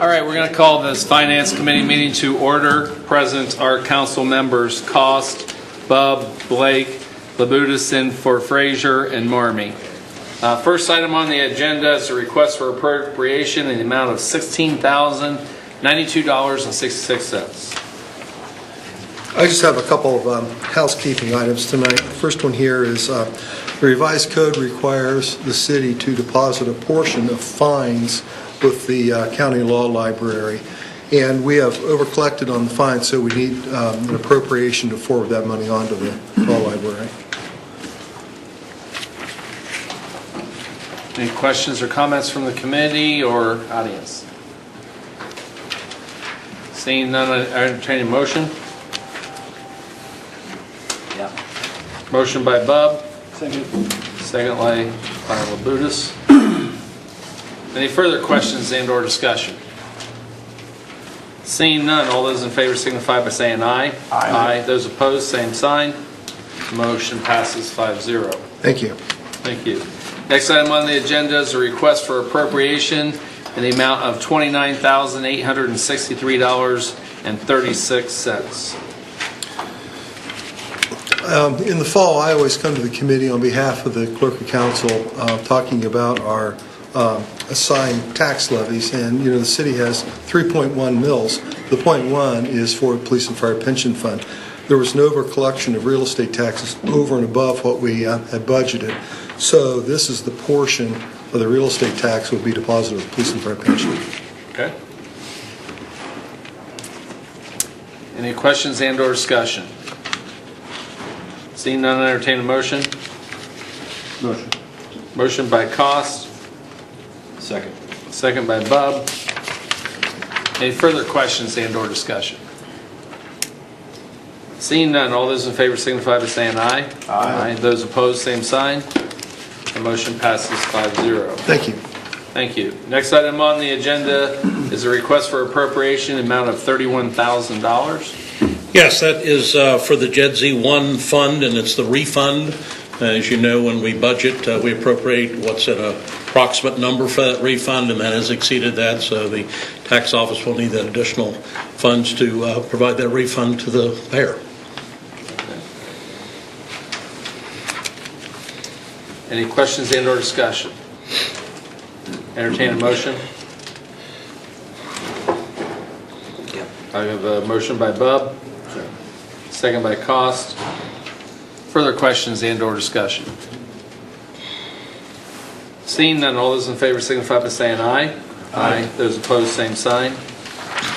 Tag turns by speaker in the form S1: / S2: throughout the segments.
S1: All right, we're going to call this Finance Committee meeting to order. Present are council members Cost, Bub, Blake, Labudison, for Frazier, and Marmee. First item on the agenda is a request for appropriation in the amount of $16,092.66.
S2: I just have a couple of housekeeping items tonight. The first one here is the revised code requires the city to deposit a portion of fines with the county law library, and we have over-collected on the fines, so we need an appropriation to forward that money on to the law library.
S1: Any questions or comments from the committee or audience? Seeing none, I entertain a motion.
S3: Yeah.
S1: Motion by Bub.
S3: Second.
S1: Second by Labudis. Any further questions and or discussion? Seeing none, all those in favor signify by saying aye.
S3: Aye.
S1: Those opposed, same sign. Motion passes 5-0.
S2: Thank you.
S1: Thank you. Next item on the agenda is a request for appropriation in the amount of $29,863.36.
S2: In the fall, I always come to the committee on behalf of the clerk of council talking about our assigned tax levies, and the city has 3.1 mils. The 0.1 is for the police and fire pension fund. There was an over collection of real estate taxes over and above what we had budgeted, so this is the portion of the real estate tax will be deposited with police and fire pension.
S1: Okay. Any questions and or discussion? Seeing none, I entertain a motion.
S3: Motion.
S1: Motion by Cost.
S3: Second.
S1: Second by Bub. Any further questions and or discussion? Seeing none, all those in favor signify by saying aye.
S3: Aye.
S1: Those opposed, same sign. The motion passes 5-0.
S2: Thank you.
S1: Thank you. Next item on the agenda is a request for appropriation in the amount of $31,000.
S4: Yes, that is for the JEDZ 1 fund, and it's the refund. As you know, when we budget, we appropriate what's an approximate number for that refund, and that has exceeded that, so the tax office will need that additional funds to provide that refund to the payer.
S1: Any questions and or discussion? Entertain a motion. I have a motion by Bub. Second by Cost. Further questions and or discussion? Seeing none, all those in favor signify by saying aye. Aye. Those opposed, same sign.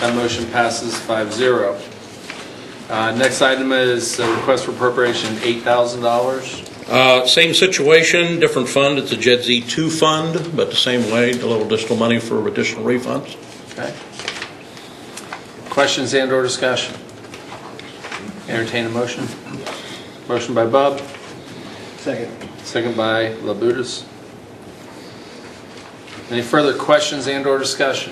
S1: That motion passes 5-0. Next item is a request for appropriation $8,000.
S4: Same situation, different fund. It's a JEDZ 2 fund, but the same way, a little additional money for additional refunds.
S1: Okay. Questions and or discussion? Entertain a motion. Motion by Bub.
S3: Second.
S1: Second by Labudis. Any further questions and or discussion?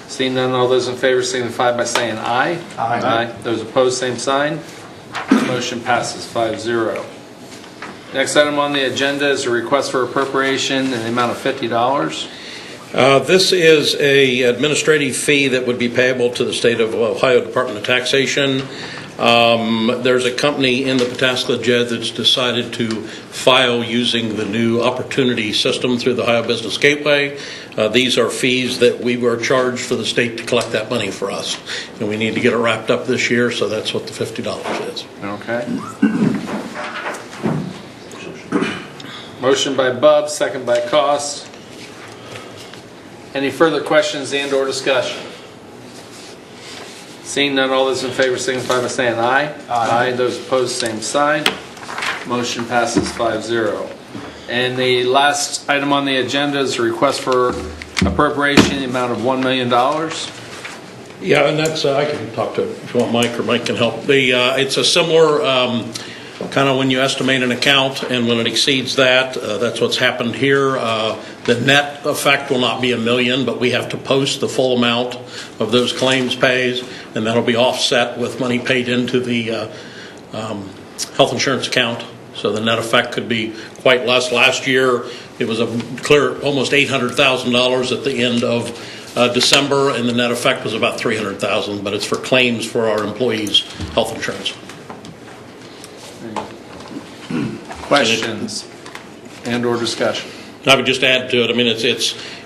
S1: Seeing none, all those in favor signify by saying aye.
S3: Aye.
S1: Those opposed, same sign. Motion passes 5-0. Next item on the agenda is a request for appropriation in the amount of $50.
S4: This is a administrative fee that would be payable to the state of Ohio Department of Taxation. There's a company in the Pataskla JED that's decided to file using the new opportunity system through the Ohio Business Gateway. These are fees that we were charged for the state to collect that money for us, and we need to get it wrapped up this year, so that's what the $50 is.
S1: Okay. Motion by Bub, second by Cost. Any further questions and or discussion? Seeing none, all those in favor signify by saying aye. Aye. Those opposed, same sign. Motion passes 5-0. And the last item on the agenda is a request for appropriation in the amount of $1 million.
S4: Yeah, and that's I can talk to if you want Mike, or Mike can help. It's a similar kind of when you estimate an account, and when it exceeds that, that's what's happened here. The net effect will not be $1 million, but we have to post the full amount of those claims pays, and that'll be offset with money paid into the health insurance account. So the net effect could be quite less. Last year, It was a clear almost $800,000 at the end of December, and the net effect was about $300,000, but it's for claims for our employees' health insurance.
S1: Questions and/or discussion?
S4: I would just add to it, I mean,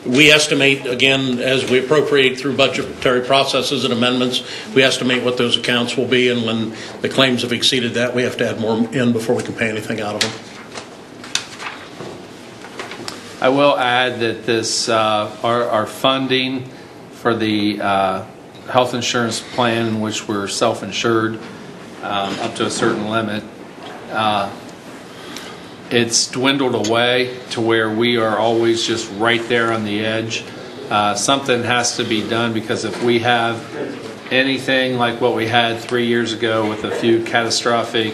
S4: we estimate, again, as we appropriate through budgetary processes and amendments, we estimate what those accounts will be, and when the claims have exceeded that, we have to add more in before we can pay anything out of them.
S1: I will add that this, our funding for the health insurance plan in which we're self-insured up to a certain limit, it's dwindled away to where we are always just right there on the edge. Something has to be done, because if we have anything like what we had 3 years ago with a few catastrophic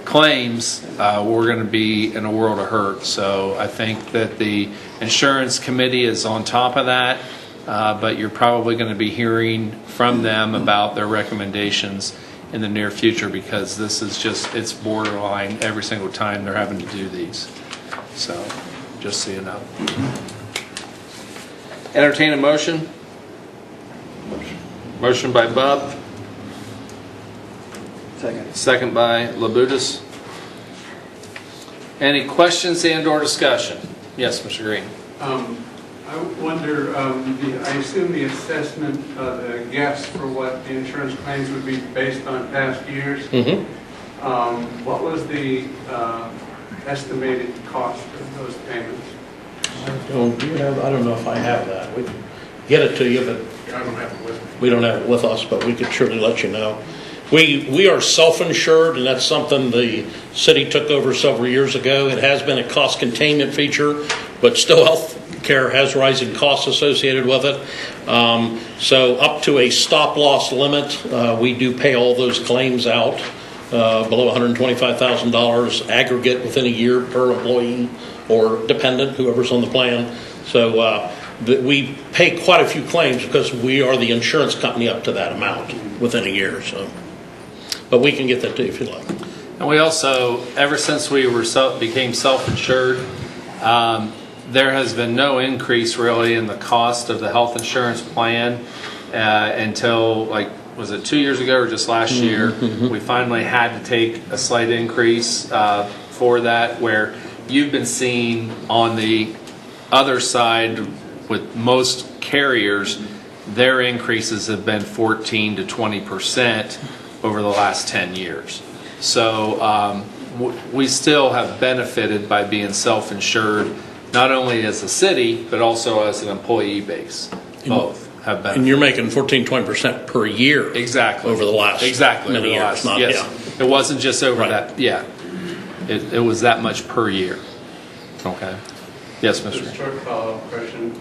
S1: claims, we're going to be in a world of hurt. So I think that the insurance committee is on top of that, but you're probably going to be hearing from them about their recommendations in the near future, because this is just, it's borderline every single time they're having to do these. So just so you know. Entertain a motion. Motion by Bub.
S3: Second.
S1: Second by Labutus. Any questions and/or discussion? Yes, Mr. Green.
S5: I wonder, I assume the assessment, the guess for what the insurance claims would be based on past years. What was the estimated cost of those payments?
S4: I don't know if I have that. We can get it to you, but
S5: I don't have it with me.
S4: we don't have it with us, but we could surely let you know. We are self-insured, and that's something the city took over several years ago. It has been a cost containment feature, but still health care has rising costs associated with it. So up to a stop-loss limit, we do pay all those claims out below $125,000 aggregate within a year per employee or dependent, whoever's on the plan. So we pay quite a few claims because we are the insurance company up to that amount within a year. So, but we can get that to you if you like.
S1: And we also, ever since we were became self-insured, there has been no increase really in the cost of the health insurance plan until, like, was it 2 years ago or just last year? We finally had to take a slight increase for that, where you've been seeing on the other side with most carriers, their increases have been 14 to 20% over the last 10 years. So we still have benefited by being self-insured, not only as a city, but also as an employee base. Both have benefited.
S4: And you're making 14-20% per year.
S1: Exactly.
S4: Over the last many years. Not,
S1: yes.
S4: Yeah.
S1: It wasn't just over
S4: Right.
S1: that. Yeah. It was that much per year. Okay. Yes,
S5: Just a
S1: Mr.
S5: short follow-up question.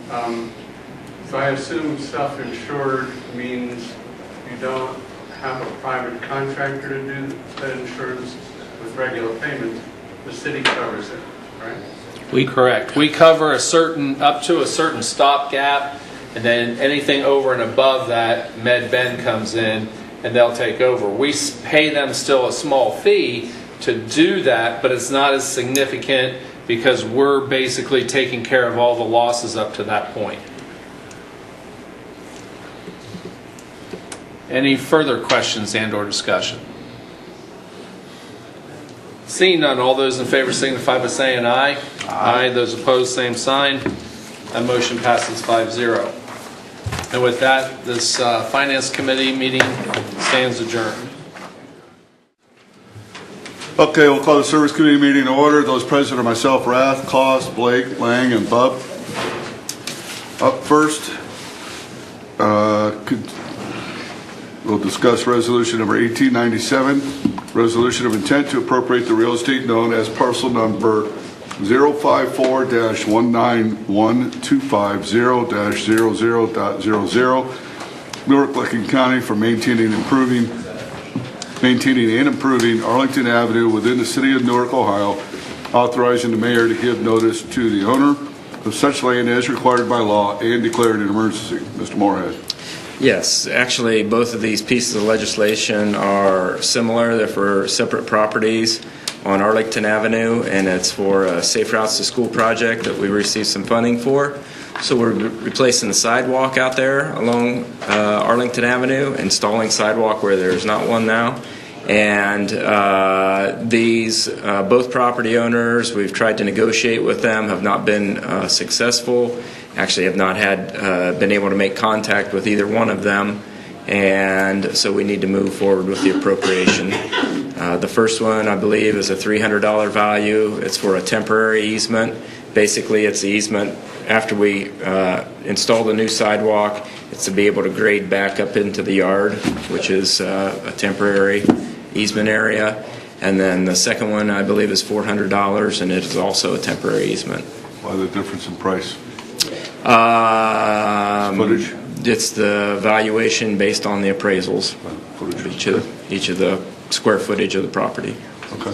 S5: So I assume self-insured means you don't have a private contractor to do the insurance with regular payments. The city covers it, right?
S1: Correct. We cover up to a certain stopgap, and then anything over and above that, Med Ben comes in and they'll take over. We pay them still a small fee to do that, but it's not as significant because we're basically taking care of all the losses up to that point. Any further questions and/or discussion? Seeing none, all those in favor signify by saying aye. Aye. Those opposed, same sign. That motion passes 5-0. And with that, this Finance Committee meeting stands adjourned.
S6: Okay, we'll call the Service Committee meeting to order. Those present are myself, Rath, Cost, Blake, Lang, and Bub. Up first, we'll discuss resolution number 1897, resolution of intent to appropriate the real estate known as parcel number 054-19125-00.00, Newark, Licking County, for maintaining and improving Arlington Avenue within the city of Newark, Ohio, authorizing the mayor to give notice to the owner of such land as required by law and declaring an emergency. Mr. Moorhead.
S7: Yes, actually, both of these pieces of legislation are similar. They're for separate properties. on Arlington Avenue, and it's for a Safe Routes to School project that we received some funding for. So we're replacing the sidewalk out there along Arlington Avenue, installing sidewalk where there's not one now. And these both property owners, we've tried to negotiate with them, have not been successful. Actually, have not been able to make contact with either one of them, and so we need to move forward with the appropriation. The first one, I believe, is a $300 value. It's for a temporary easement. Basically, it's the easement after we install the new sidewalk. It's to be able to grade back up into the yard, which is a temporary easement area. And then the second one, I believe, is $400, and it is also a temporary easement.
S6: Why the difference in price?
S7: Footage? It's the valuation based on the appraisals.
S6: Footage.
S7: Each of the square footage of the property.
S6: Okay.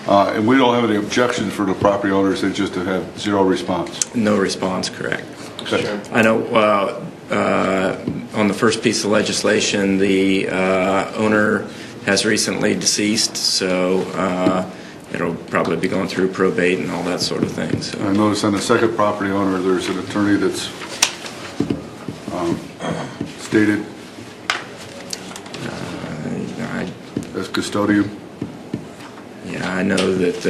S6: And we don't have any objections for the property owners, they just have zero response.
S7: No response, correct.
S6: Okay.
S7: I know on the first piece of legislation, the owner has recently deceased, so it'll probably be going through probate and all that sort of thing. So.
S6: I noticed on the second property owner, there's an attorney that's stated as custodian.
S7: Yeah, I know that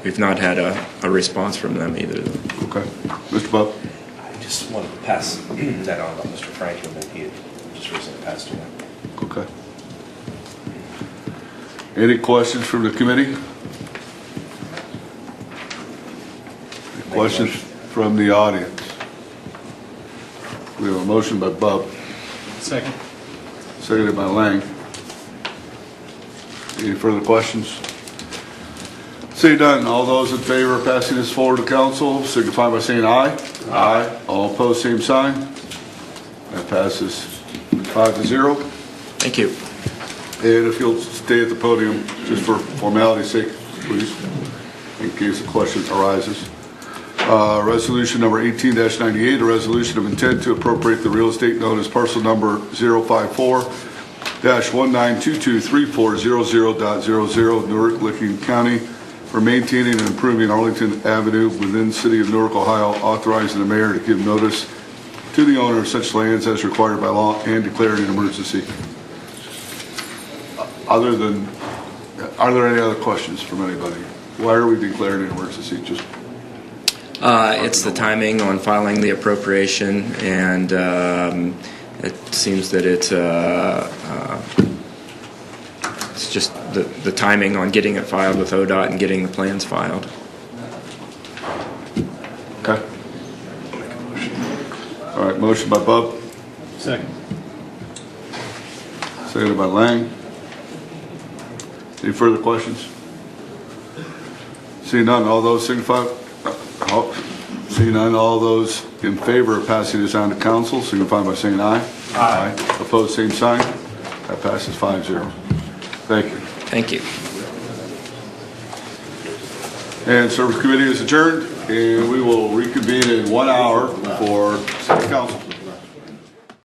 S7: we've not had a response from them either.
S6: Okay. Mr. Bub?
S3: I just wanted to pass that on to Mr. Franklin, that he had just recently passed away.
S6: Okay. Any questions from the committee? Any questions from the audience? We have a motion by Bub.
S3: Second.
S6: Seconded by Lang. Any further questions? Seeing none, all those in favor of passing this forward to council signify by saying aye. Aye. All opposed, same sign. That passes 5-0.
S7: Thank you.
S6: And if you'll stay at the podium, just for formality's sake, please, in case a question arises. Resolution number 18-98, a resolution of intent to appropriate the real estate known as parcel number 054-19223400.00 Newark, Licking County for maintaining and improving Arlington Avenue within the city of Newark, Ohio, authorizing the mayor to give notice to the owner of such lands as required by law and declaring an emergency. Are there any other questions from anybody? Why are we declaring an emergency? Just
S7: It's the timing on filing the appropriation, and it seems that it's just the timing on getting it filed with ODOT and getting the plans filed.
S6: okay. All right, motion by Bub,
S3: Second.
S6: seconded by Lang. Any further questions? Seeing none, all those signify. Seeing none, all those in favor of passing this on to council signify by saying aye. Aye. Opposed, same sign. That passes 5-0. Thank you.
S7: Thank you.
S6: And Service Committee is adjourned, and we will reconvene in 1 hour for City Council.